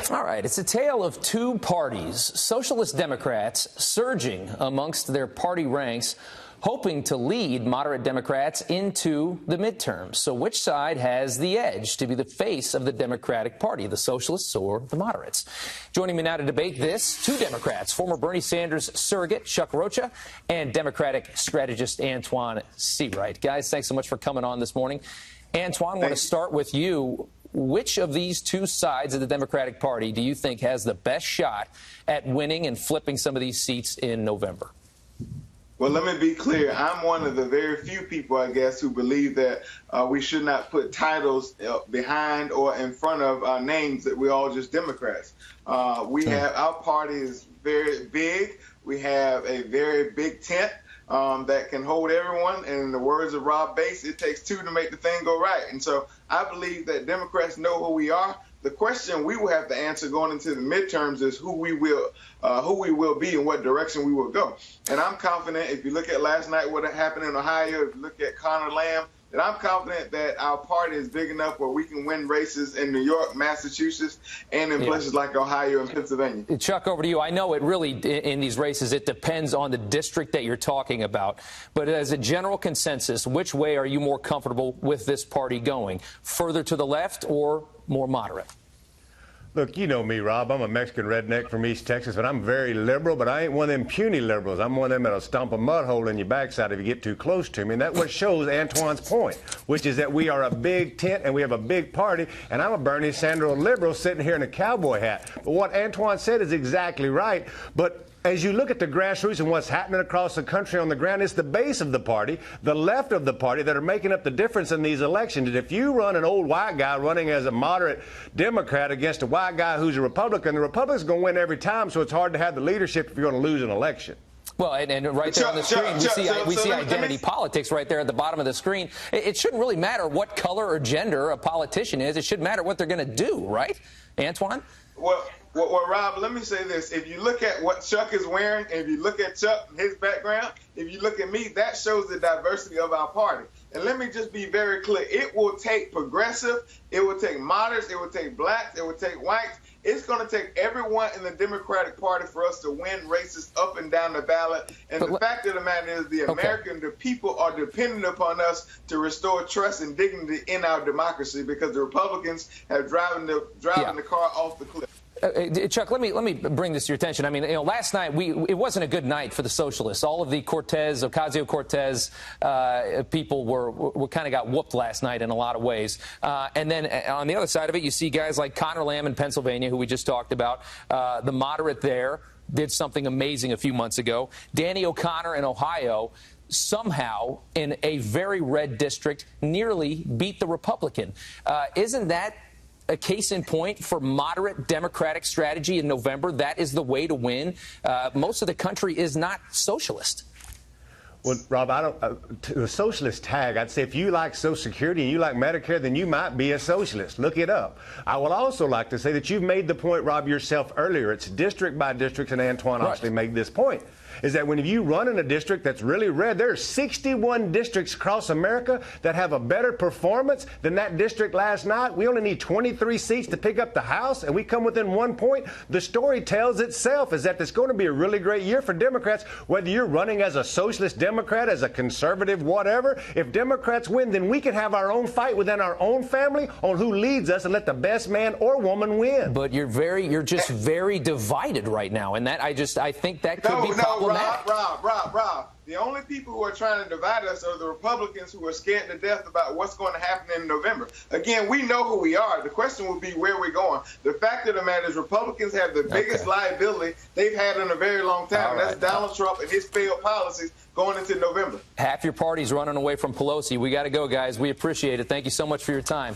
All right, it's a tale of two parties. Socialist Democrats surging amongst their party ranks, hoping to lead moderate Democrats into the midterms. So which side has the edge to be the face of the Democratic Party, the socialists or the moderates? Joining me now to debate this, two Democrats, former Bernie Sanders surrogate Chuck Rocha and Democratic strategist Antoine Seawright. Guys, thanks so much for coming on this morning. Antoine, I want to start with you. Which of these two sides of the Democratic Party do you think has the best shot at winning and flipping some of these seats in November? Well, let me be clear. I'm one of the very few people, I guess, who believe that we should not put titles behind or in front of our names, that we're all just Democrats. Our party is very big. We have a very big tent that can hold everyone. And in the words of Rob Bass, it takes two to make the thing go right. And so I believe that Democrats know who we are. The question we will have to answer going into the midterms is who we will be and what direction we will go. And I'm confident, if you look at last night, what happened in Ohio, if you look at Conor Lamb, that I'm confident that our party is big enough where we can win races in New York, Massachusetts, and in places like Ohio and Pennsylvania. Chuck, over to you. I know it really, in these races, it depends on the district that you're talking about. But as a general consensus, which way are you more comfortable with this party going? Further to the left or more moderate? Look, you know me, Rob. I'm a Mexican redneck from East Texas, but I'm very liberal, but I ain't one of them puny liberals. I'm one of them that'll stomp a mud hole in your backside if you get too close to me. And that's what shows Antoine's point, which is that we are a big tent and we have a big party, and I'm a Bernie Sanders liberal sitting here in a cowboy hat. But what Antoine said is exactly right. But as you look at the grassroots and what's happening across the country on the ground, it's the base of the party, the left of the party, that are making up the difference in these elections. And if you run an old white guy running as a moderate Democrat against a white guy who's a Republican, the Republican's going to win every time, so it's hard to have the leadership if you're going to lose an election. Well, and right there on the screen, we see identity politics right there at the bottom of the screen. It shouldn't really matter what color or gender a politician is. It should matter what they're going to do, right, Antoine? Well, Rob, let me say this. If you look at what Chuck is wearing, and if you look at Chuck and his background, if you look at me, that shows the diversity of our party. And let me just be very clear. It will take progressive, it will take moderates, it will take blacks, it will take whites. It's going to take everyone in the Democratic Party for us to win races up and down the ballot. And the fact of the matter is the people are dependent upon us to restore trust and dignity in our democracy, because the Republicans have driving the car off the cliff. Chuck, let me bring this to your attention. I mean, last night it wasn't a good night for the socialists. All of the Ocasio-Cortez people were kind of got whooped last night in a lot of ways. And then on the other side of it, you see guys like Conor Lamb in Pennsylvania, who we just talked about. The moderate there did something amazing a few months ago. Danny O'Connor in Ohio somehow in a very red district nearly beat the Republican. Isn't that a case in point for moderate Democratic strategy in November? That is the way to win. Most of the country is not socialist. Well, Rob, the socialist tag, I'd say if you like Social Security and you like Medicare, then you might be a socialist. Look it up. I would also like to say that you've made the point, Rob, yourself earlier. It's district by district, and Antoine actually made this point, is that when you run in a district that's really red, there are 61 districts across America that have a better performance than that district last night. We only need 23 seats to pick up the House, and we come within 1 point. The story tells itself is that it's going to be a really great year for Democrats, whether you're running as a socialist Democrat, as a conservative, whatever. If Democrats win, then we can have our own fight within our own family on who leads us and let the best man or woman win. But you're just very divided right now, and that I think that could be problematic. Rob. The only people who are trying to divide us are the Republicans, who are scared to death about what's going to happen in November. Again, we know who we are. The question will be where we're going. The fact of the matter is Republicans have the biggest liability they've had in a very long time. That's Donald Trump and his failed policies going into November. Half your party's running away from Pelosi. We got to go, guys. We appreciate it. Thank you so much for your time.